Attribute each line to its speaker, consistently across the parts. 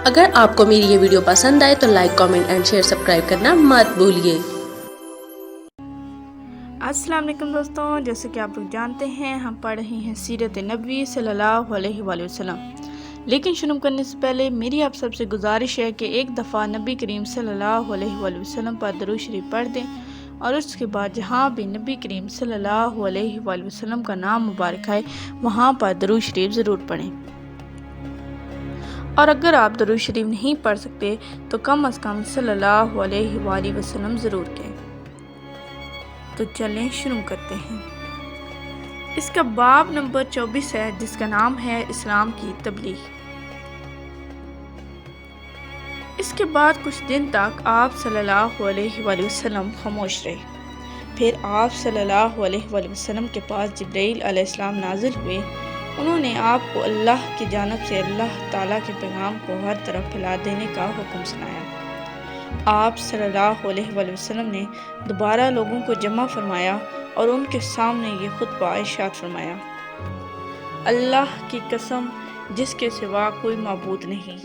Speaker 1: اگر آپ کو میری یہ ویڈیو پسند آئے تو like, comment and share, subscribe کرنا مت بھولیے۔
Speaker 2: السلام علیکم دوستوں، جیسے کہ آپ لوگ جانتے ہیں ہم پڑھ رہے ہیں سیرت نبوی صلی اللہ علیہ وآلہ وسلم۔ لیکن شروع کرنے سے پہلے میری آپ سب سے گزارش ہے کہ ایک دفعہ نبی کریم صلی اللہ علیہ وآلہ وسلم پر درود شریف پڑھ دیں، اور اس کے بعد جہاں بھی نبی کریم صلی اللہ علیہ وآلہ وسلم کا نام مبارک ہے وہاں پر درود شریف ضرور پڑھیں۔ اور اگر آپ درود شریف نہیں پڑھ سکتے تو کم از کم صلی اللہ علیہ وآلہ وسلم ضرور کہیں۔ تو چلیں شروع کرتے ہیں۔ اس کا باب نمبر 24 ہے، جس کا نام ہے اسلام کی تبلیغ۔ اس کے بعد کچھ دن تک آپ صلی اللہ علیہ وآلہ وسلم خاموش رہے۔ پھر آپ صلی اللہ علیہ وآلہ وسلم کے پاس جبرائیل علیہ السلام نازل ہوئے۔ انہوں نے آپ کو اللہ کی جانب سے اللہ تعالیٰ کے پیغام کو ہر طرف پھیلا دینے کا حکم سنایا۔ آپ صلی اللہ علیہ وآلہ وسلم نے دوبارہ لوگوں کو جمع فرمایا اور ان کے سامنے یہ خطبہ ارشاد فرمایا: اللہ کی قسم جس کے سوا کوئی معبود نہیں،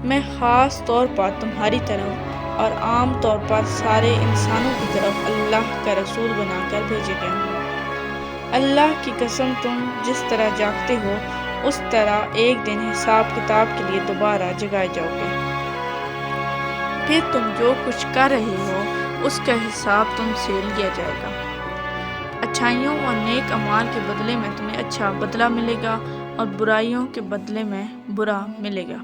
Speaker 2: میں خاص طور پر تمہاری طرف اور عام طور پر سارے انسانوں کی طرف اللہ کا رسول بنا کر بھیجے گیا ہوں۔ اللہ کی قسم تم جس طرح جاگتے ہو اس طرح ایک دن حساب کتاب کے لیے دوبارہ جگائے جاؤ گے۔ پھر تم جو کچھ کر رہے ہو اس کا حساب تم سے لیا جائے گا۔ اچھائیوں اور نیک اعمال کے بدلے میں تمہیں اچھا بدلہ ملے گا اور برائیوں کے بدلے میں برا ملے گا۔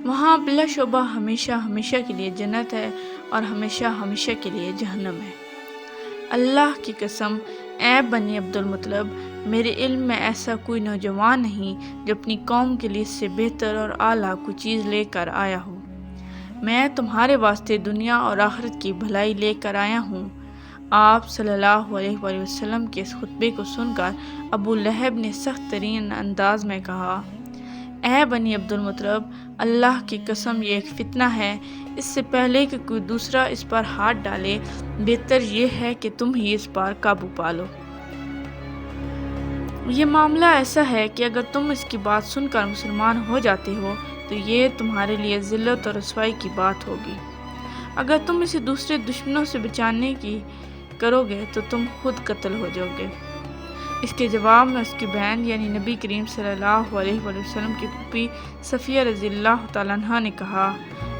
Speaker 2: وہاں بلا شبہ ہمیشہ ہمیشہ کے لیے جنت ہے اور ہمیشہ ہمیشہ کے لیے جہنم ہے۔ اللہ کی قسم، اے بنی عبد المطلب، میرے علم میں ایسا کوئی نوجوان نہیں جو اپنی قوم کے لیے اس سے بہتر اور اعلیٰ کوئی چیز لے کر آیا ہو۔ میں تمہارے واسطے دنیا اور آخرت کی بھلائی لے کر آیا ہوں۔ آپ صلی اللہ علیہ وآلہ وسلم کے اس خطبے کو سن کر ابو لہب نے سخت ترین انداز میں کہا: اے بنی عبد المطلب، اللہ کی قسم یہ ایک فتنہ ہے، اس سے پہلے کہ کوئی دوسرا اس پر ہاتھ ڈالے بہتر یہ ہے کہ تم ہی اس پر قابو پالو۔ یہ معاملہ ایسا ہے کہ اگر تم اس کی بات سن کر مسلمان ہو جاتے ہو تو یہ تمہارے لیے ذلت اور رسوائی کی بات ہوگی۔ اگر تم اسے دوسرے دشمنوں سے بچانے کی کرو گے تو تم خود قتل ہو جاؤ گے۔ اس کے جواب میں اس کی بہن یعنی نبی کریم صلی اللہ علیہ وآلہ وسلم کی پھوپھی صفیہ رضی اللہ تعالیٰ عنہا نے کہا: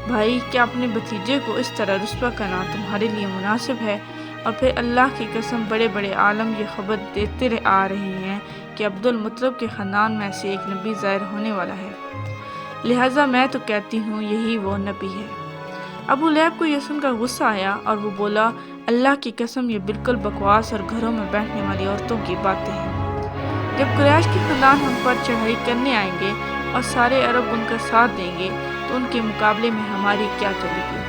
Speaker 2: بھائی، کیا اپنے بھتیجے کو اس طرح رسوا کرنا تمہارے لیے مناسب ہے؟ اور پھر اللہ کی قسم بڑے بڑے عالم یہ خبر دیتے آ رہے ہیں کہ عبد المطلب کے خاندان میں سے ایک نبی ظاہر ہونے والا ہے، لہٰذا میں تو کہتی ہوں یہی وہ نبی ہے۔ ابو لہب کو یہ سن کر غصہ آیا اور وہ بولا: اللہ کی قسم یہ بالکل بکواس اور گھروں میں بیٹھنے والی عورتوں کی باتیں ہیں۔ جب قریش کے خاندان ہم پر چڑھائی کرنے آئیں گے اور سارے عرب ان کا ساتھ دیں گے تو ان کے مقابلے میں ہماری کیا چلے گی؟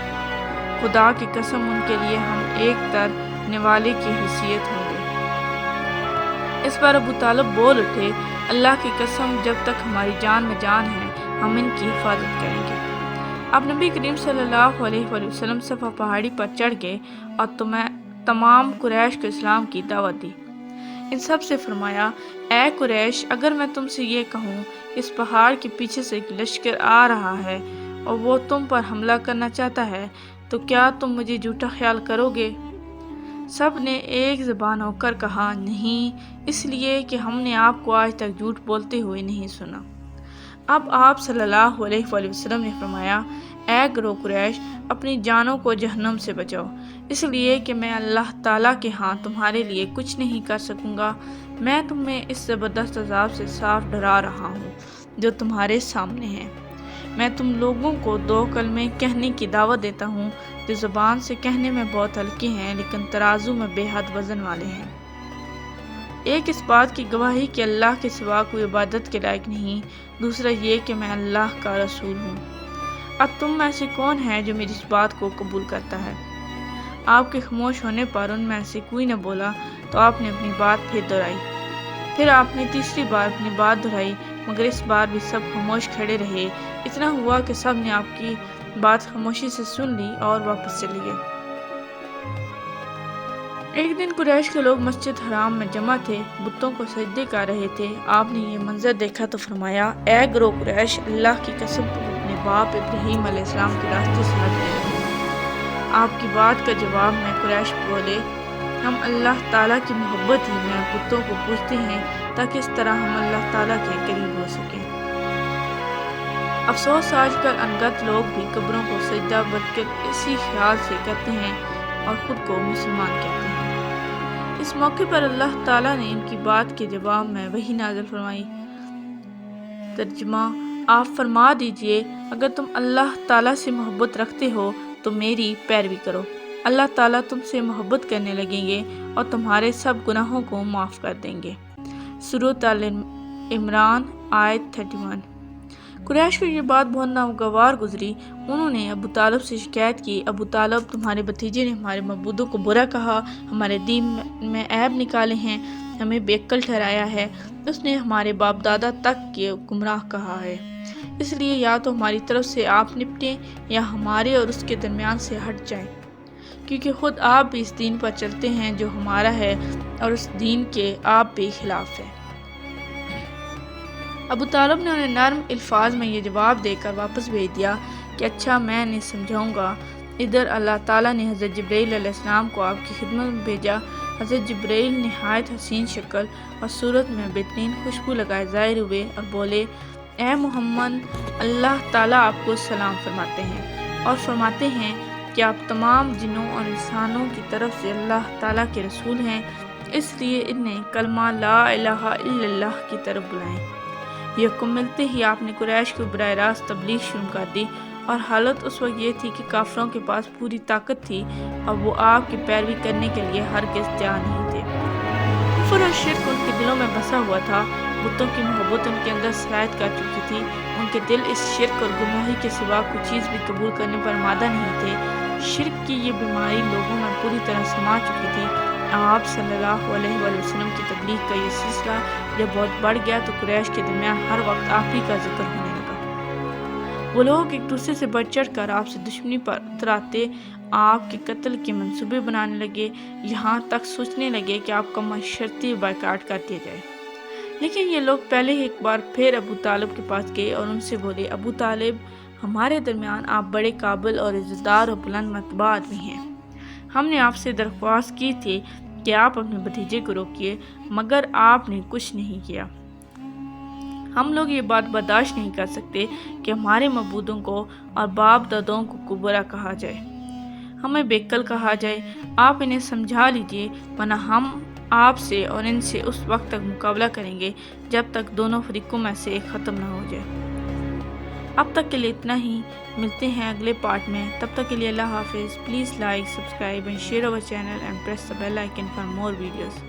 Speaker 2: خدا کی قسم ان کے لیے ہم ایک تر نوالے کی حیثیت ہوں گے۔ اس پر ابو طالب بول اٹھے: اللہ کی قسم جب تک ہماری جان میں جان ہے ہم ان کی حفاظت کریں گے۔ اب نبی کریم صلی اللہ علیہ وآلہ وسلم صفا پہاڑی پر چڑھ گئے اور تمام قریش کو اسلام کی دعوت دی۔ ان سب سے فرمایا: اے قریش، اگر میں تم سے یہ کہوں کہ اس پہاڑ کے پیچھے سے ایک لشکر آ رہا ہے اور وہ تم پر حملہ کرنا چاہتا ہے تو کیا تم مجھے جھوٹا خیال کرو گے؟ سب نے ایک زبان ہو کر کہا: نہیں، اس لیے کہ ہم نے آپ کو آج تک جھوٹ بولتے ہوئے نہیں سنا۔ اب آپ صلی اللہ علیہ وآلہ وسلم نے فرمایا: اے گروہ قریش، اپنی جانوں کو جہنم سے بچاؤ، اس لیے کہ میں اللہ تعالیٰ کے ہاں تمہارے لیے کچھ نہیں کر سکوں گا۔ میں تمہیں اس زبردست عذاب سے صاف ڈرا رہا ہوں جو تمہارے سامنے ہے۔ میں تم لوگوں کو 2 کلمے کہنے کی دعوت دیتا ہوں جو زبان سے کہنے میں بہت ہلکے ہیں لیکن ترازو میں بے حد وزن والے ہیں۔ ایک اس بات کی گواہی کہ اللہ کے سوا کوئی عبادت کے لائق نہیں، دوسرا یہ کہ میں اللہ کا رسول ہوں۔ اب تم میں سے کون ہے جو میری اس بات کو قبول کرتا ہے؟ آپ کے خاموش ہونے پر ان میں سے کوئی نہ بولا تو آپ نے اپنی بات پھر دہرائی۔ پھر آپ نے تیسری بار اپنی بات دہرائی مگر اس بار بھی سب خاموش کھڑے رہے۔ اتنا ہوا کہ سب نے آپ کی بات خاموشی سے سن لی اور واپس چلے گئے۔ ایک دن قریش کے لوگ مسجد حرام میں جمع تھے، بتوں کو سجدے کر رہے تھے۔ آپ نے یہ منظر دیکھا تو فرمایا: اے گروہ قریش، اللہ کی قسم تم اپنے باپ ابراہیم علیہ السلام کے راستے سے ہٹ گئے۔ آپ کی بات کا جواب میں قریش بولے، ہم اللہ تعالیٰ کی محبت ہی میں بتوں کو پوجتے ہیں تاکہ اس طرح ہم اللہ تعالیٰ کے قریب ہو سکیں۔ افسوس آج کل انگت لوگ بھی قبروں کو سجدہ بت کر اسی خیال سے کرتے ہیں اور خود کو مسلمان کہتے ہیں۔ اس موقع پر اللہ تعالیٰ نے ان کی بات کے جواب میں وحی نازل فرمائی۔ ترجمہ: آپ فرما دیجئے اگر تم اللہ تعالیٰ سے محبت رکھتے ہو تو میری پیروی کرو، اللہ تعالیٰ تم سے محبت کرنے لگیں گے اور تمہارے سب گناہوں کو معاف کر دیں گے۔ سورۃ آل عمران آیت 31۔ قریش کو یہ بات بہت ناگوار گزری۔ انہوں نے ابو طالب سے شکایت کی، ابو طالب تمہارے بھتیجے نے ہمارے معبودوں کو برا کہا، ہمارے دین میں عیب نکالے ہیں، ہمیں بے عقل ٹھہرایا ہے، اس نے ہمارے باپ دادا تک کے گمراہ کہا ہے، اس لیے یا تو ہماری طرف سے آپ نپٹیں یا ہمارے اور اس کے درمیان سے ہٹ جائیں، کیونکہ خود آپ بھی اس دین پر چلتے ہیں جو ہمارا ہے اور اس دین کے آپ بھی خلاف ہے۔ ابو طالب نے انہیں نرم الفاظ میں یہ جواب دے کر واپس بھیج دیا کہ اچھا میں انہیں سمجھاؤں گا۔ ادھر اللہ تعالیٰ نے حضرت جبرائیل علیہ السلام کو آپ کی خدمت میں بھیجا۔ حضرت جبرائیل نہایت حسین شکل اور صورت میں بہترین خوشبو لگائے ظاہر ہوئے اور بولے، اے محمد، اللہ تعالیٰ آپ کو سلام فرماتے ہیں اور فرماتے ہیں کہ آپ تمام جنوں اور انسانوں کی طرف سے اللہ تعالیٰ کے رسول ہیں، اس لیے انہیں کلمہ لا الہ الا اللہ کی طرف بلائیں۔ یہ حکم ملتے ہی آپ نے قریش کو براہ راست تبلیغ شروع کر دی، اور حالت اس وقت یہ تھی کہ کافروں کے پاس پوری طاقت تھی اور وہ آپ کی پیروی کرنے کے لیے ہرگز تیار نہیں تھے۔ کفر اور شرک ان کے دلوں میں بسا ہوا تھا، بتوں کی محبت ان کے اندر سرایت کر چکی تھی، ان کے دل اس شرک اور گمراہی کے سوا کوئی چیز بھی قبول کرنے پر آمادہ نہیں تھے۔ شرک کی یہ بیماری لوگوں میں پوری طرح سما چکی تھی۔ آپ صلی اللہ علیہ وآلہ وسلم کی تبلیغ کا یہ سلسلہ جب بہت بڑھ گیا تو قریش کے درمیان ہر وقت آپ ہی کا ذکر ہونے لگا۔ وہ لوگ ایک دوسرے سے بڑھ چڑھ کر آپ سے دشمنی پر اتراتے، آپ کے قتل کے منصوبے بنانے لگے، یہاں تک سوچنے لگے کہ آپ کا معاشرتی بائیکاٹ کر دیا جائے۔ لیکن یہ لوگ پہلے ہی ایک بار پھر ابو طالب کے پاس گئے اور ان سے بولے، ابو طالب، ہمارے درمیان آپ بڑے قابل اور عزتدار اور بلند مرتبہ آدمی ہیں۔ ہم نے آپ سے درخواست کی تھی کہ آپ اپنے بھتیجے کو روکیے، مگر آپ نے کچھ نہیں کیا۔ ہم لوگ یہ بات برداشت نہیں کر سکتے کہ ہمارے معبودوں کو اور باپ دادوں کو برا کہا جائے، ہمیں بے عقل کہا جائے۔ آپ انہیں سمجھا لیجئے، ورنہ ہم آپ سے اور ان سے اس وقت تک مقابلہ کریں گے جب تک دونوں فریقوں میں سے ایک ختم نہ ہو جائے۔ اب تک کے لیے اتنا ہی، ملتے ہیں اگلے پارٹ میں، تب تک کے لیے اللہ حافظ۔ Please like, subscribe and share our channel and press the bell icon for more videos.